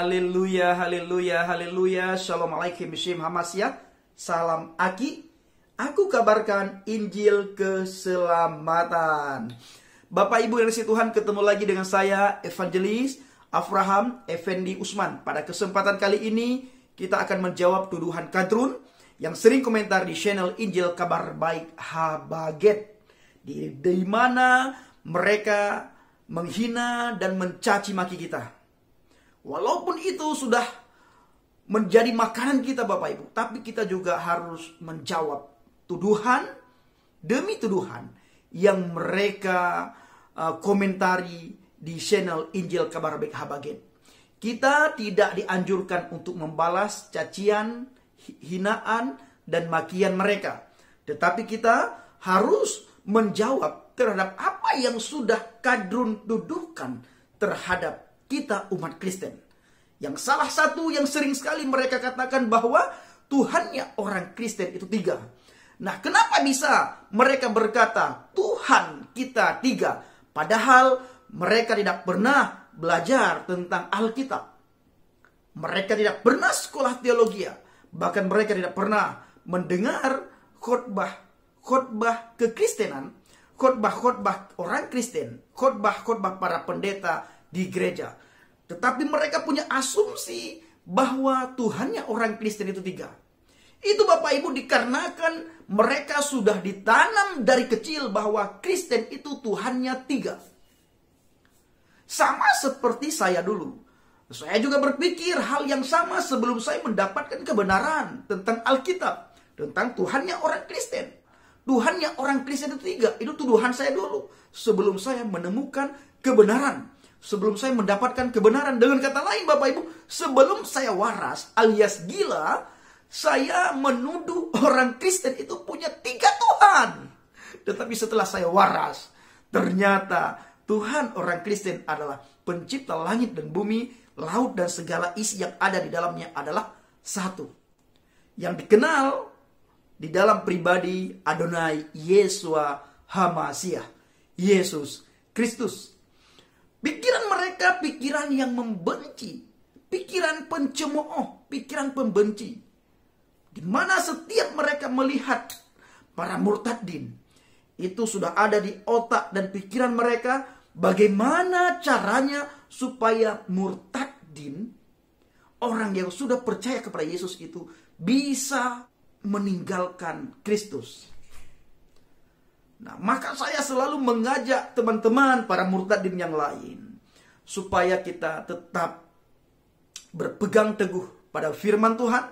Haleluya, haleluya, haleluya. Shalom alaikum, Shim Hamasya. Salam Aki. Aku kabarkan Injil keselamatan. Bapak Ibu yang dikasihi Tuhan, ketemu lagi dengan saya, Evangelis Avraham Effendi Usman. Pada kesempatan kali ini, kita akan menjawab tuduhan kadrun yang sering komentar di channel Injil Kabar Baik Habaget. Di mana mereka menghina dan mencaci maki kita. Walaupun itu sudah menjadi makanan kita Bapak Ibu, tapi kita juga harus menjawab tuduhan demi tuduhan yang mereka komentari di channel Injil Kabar Baik Habaget. Kita tidak dianjurkan untuk membalas cacian, hinaan, dan makian mereka. Tetapi kita harus menjawab terhadap apa yang sudah kadrun tuduhkan terhadap kita umat Kristen. Yang salah satu yang sering sekali mereka katakan bahwa Tuhannya orang Kristen itu tiga. Nah, kenapa bisa mereka berkata Tuhan kita tiga? Padahal mereka tidak pernah belajar tentang Alkitab. Mereka tidak pernah sekolah teologi. Bahkan mereka tidak pernah mendengar khotbah kekristenan, khotbah orang Kristen, khotbah para pendeta di gereja. Tetapi mereka punya asumsi bahwa Tuhannya orang Kristen itu tiga. Itu Bapak Ibu dikarenakan mereka sudah ditanam dari kecil bahwa Kristen itu Tuhannya tiga. Sama seperti saya dulu. Saya juga berpikir hal yang sama sebelum saya mendapatkan kebenaran tentang Alkitab. Tentang Tuhannya orang Kristen. Tuhannya orang Kristen itu tiga. Itu tuduhan saya dulu. Sebelum saya menemukan kebenaran. Sebelum saya mendapatkan kebenaran. Dengan kata lain Bapak Ibu, sebelum saya waras alias gila, saya menuduh orang Kristen itu punya tiga Tuhan. Tetapi setelah saya waras, ternyata Tuhan orang Kristen adalah pencipta langit dan bumi, laut dan segala isi yang ada di dalamnya adalah satu. Yang dikenal di dalam pribadi Adonai Yeshua HaMashiach, Yesus Kristus. Pikiran mereka pikiran yang membenci, pikiran pencemooh, pikiran pembenci. Di mana setiap mereka melihat para murtadin, itu sudah ada di otak dan pikiran mereka bagaimana caranya supaya murtadin, orang yang sudah percaya kepada Yesus itu bisa meninggalkan Kristus. Nah, maka saya selalu mengajak teman-teman para murtadin yang lain supaya kita tetap berpegang teguh pada firman Tuhan.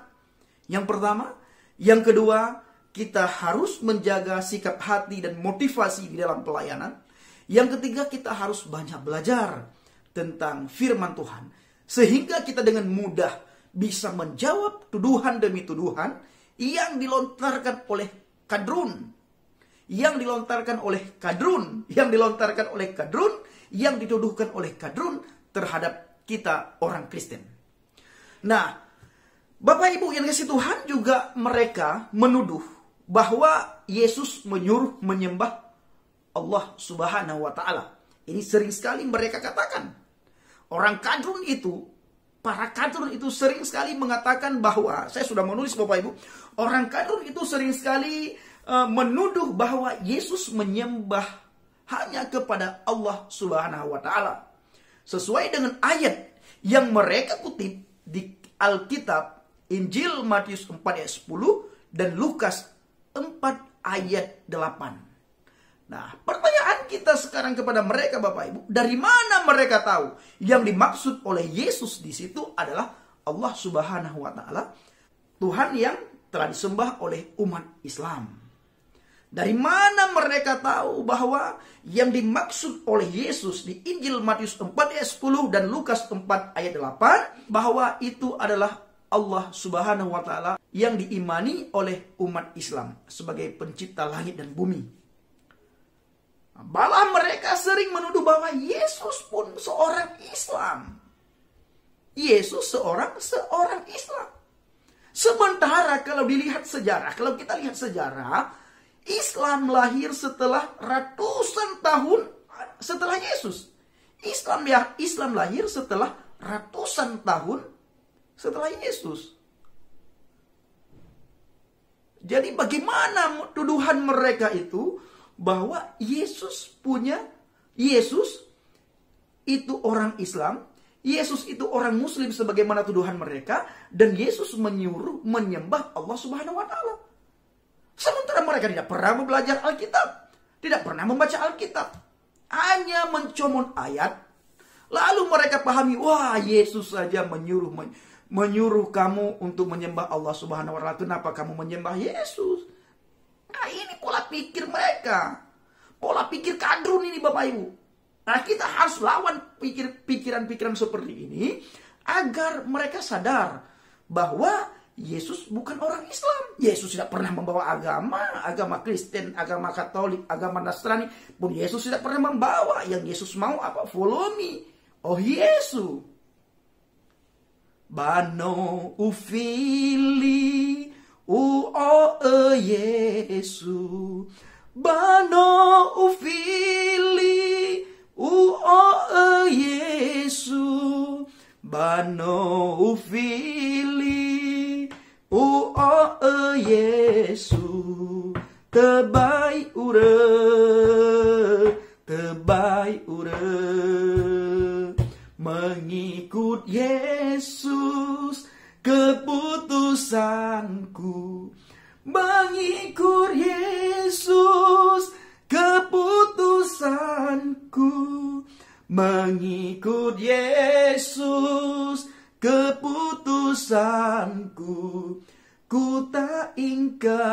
Yang pertama, yang kedua, kita harus menjaga sikap hati dan motivasi di dalam pelayanan. Yang ketiga, kita harus banyak belajar tentang firman Tuhan sehingga kita dengan mudah bisa menjawab tuduhan demi tuduhan yang dilontarkan oleh kadrun. Yang dilontarkan oleh kadrun, yang dituduhkan oleh kadrun terhadap kita orang Kristen. Nah, Bapak Ibu yang dikasihi Tuhan, juga mereka menuduh bahwa Yesus menyuruh menyembah Allah Subhanahu wa Ta'ala. Ini sering sekali mereka katakan. Orang kadrun itu, para kadrun itu sering sekali mengatakan bahwa, saya sudah menulis Bapak Ibu, orang kadrun itu sering sekali menuduh bahwa Yesus menyembah hanya kepada Allah Subhanahu wa Ta'ala. Sesuai dengan ayat yang mereka kutip di Alkitab, Injil Matius 4 ayat 10 dan Lukas 4 ayat 8. Nah, pertanyaan kita sekarang kepada mereka Bapak Ibu, dari mana mereka tahu yang dimaksud oleh Yesus di situ adalah Allah Subhanahu wa Ta'ala, Tuhan yang telah disembah oleh umat Islam? Dari mana mereka tahu bahwa yang dimaksud oleh Yesus di Injil Matius 4 ayat 10 dan Lukas 4 ayat 8 bahwa itu adalah Allah Subhanahu wa Ta'ala yang diimani oleh umat Islam sebagai pencipta langit dan bumi. Malah mereka sering menuduh bahwa Yesus pun seorang Islam. Yesus seorang Islam. Sementara kalau dilihat sejarah, kalau kita lihat sejarah, Islam lahir setelah ratusan tahun setelah Yesus. Islam lahir setelah ratusan tahun setelah Yesus. Jadi bagaimana tuduhan mereka itu bahwa Yesus itu orang Islam, Yesus itu orang Muslim sebagaimana tuduhan mereka, dan Yesus menyuruh menyembah Allah Subhanahu wa taala. Sementara mereka tidak pernah belajar Alkitab, tidak pernah membaca Alkitab, hanya mencomot ayat. Lalu mereka pahami, wah, Yesus saja menyuruh kamu untuk menyembah Allah Subhanahu wa taala. Kenapa kamu menyembah Yesus? Nah, ini pola pikir mereka. Pola pikir kadrun ini Bapak Ibu. Nah, kita harus lawan pikiran-pikiran seperti ini agar mereka sadar bahwa Yesus bukan orang Islam. Yesus tidak pernah membawa agama Kristen, agama Katolik, agama Nasrani. Pun Yesus tidak pernah membawa. Yang Yesus mau apa? Follow me. Oh Yesus. Bano ufili Yesu. Bano ufili Yesu. Bano ufili Yesu. Tebai ure mengikut Yesus keputusanku. Mengikut Yesus keputusanku. Mengikut Yesus keputusanku. Ku tak ingkar.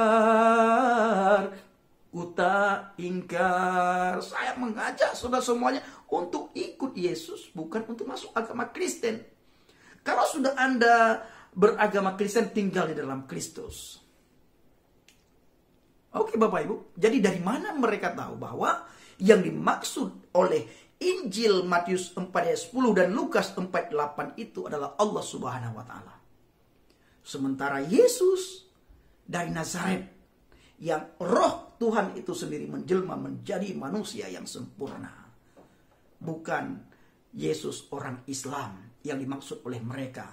Saya mengajak saudara semuanya untuk ikut Yesus, bukan untuk masuk agama Kristen. Kalau sudah Anda beragama Kristen, tinggal di dalam Kristus. Oke Bapak Ibu, jadi dari mana mereka tahu bahwa yang dimaksud oleh Injil Matius 4 ayat 10 dan Lukas 4 ayat 8 itu adalah Allah Subhanahu wa taala. Sementara Yesus dari Nazaret, yang roh Tuhan itu sendiri menjelma menjadi manusia yang sempurna. Bukan Yesus orang Islam yang dimaksud oleh mereka.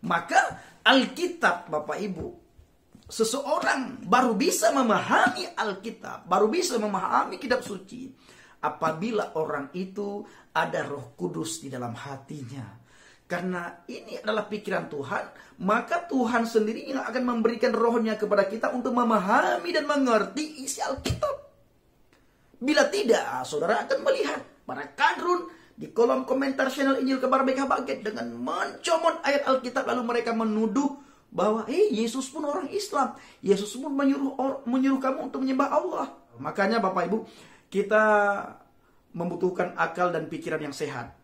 Maka Alkitab Bapak Ibu, seseorang baru bisa memahami Alkitab, baru bisa memahami kitab suci apabila orang itu ada Roh Kudus di dalam hatinya. Karena ini adalah pikiran Tuhan, maka Tuhan sendiri yang akan memberikan rohnya kepada kita untuk memahami dan mengerti isi Alkitab. Bila tidak, saudara akan melihat para kadrun di kolom komentar channel Injil Kabar Baik Habaget dengan mencomot ayat Alkitab, lalu mereka menuduh bahwa Yesus pun orang Islam. Yesus pun menyuruh kamu untuk menyembah Allah. Makanya Bapak Ibu, kita membutuhkan akal dan pikiran yang sehat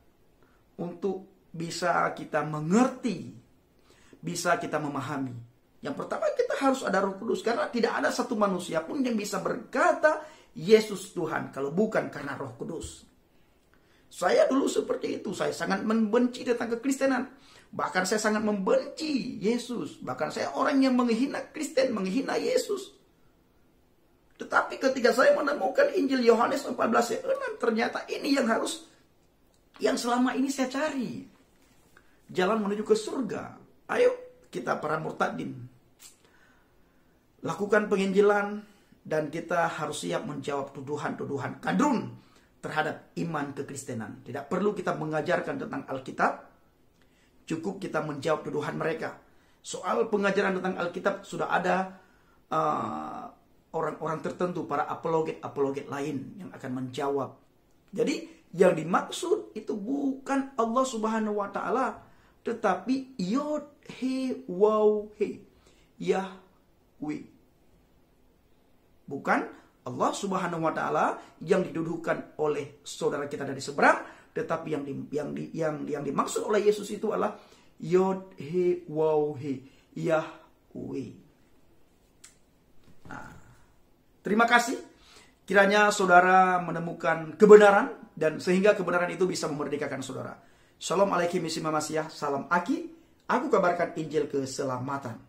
untuk bisa kita mengerti, bisa kita memahami. Yang pertama, kita harus ada Roh Kudus, karena tidak ada satu manusia pun yang bisa berkata Yesus Tuhan kalau bukan karena Roh Kudus. Saya dulu seperti itu, saya sangat membenci tentang kekristenan. Bahkan saya sangat membenci Yesus. Bahkan saya orang yang menghina Kristen, menghina Yesus. Tetapi ketika saya menemukan Injil Yohanes 14 ayat 6, ternyata ini yang selama ini saya cari. Jalan menuju ke surga. Ayo kita para murtadin, lakukan penginjilan, dan kita harus siap menjawab tuduhan-tuduhan kadrun terhadap iman kekristenan. Tidak perlu kita mengajarkan tentang Alkitab, cukup kita menjawab tuduhan mereka. Soal pengajaran tentang Alkitab sudah ada orang-orang tertentu, para apologet lain yang akan menjawab. Jadi yang dimaksud itu bukan Allah Subhanahu wa taala, tetapi Yod He Waw He, Yahweh. Bukan Allah Subhanahu wa taala yang dituduhkan oleh saudara kita dari seberang, tetapi yang dimaksud oleh Yesus itu adalah Yod He Waw He, Yahweh. Nah, terima kasih. Kiranya saudara menemukan kebenaran, dan sehingga kebenaran itu bisa memerdekakan saudara. Shalom alaikum, salam Aki. Aku kabarkan Injil keselamatan.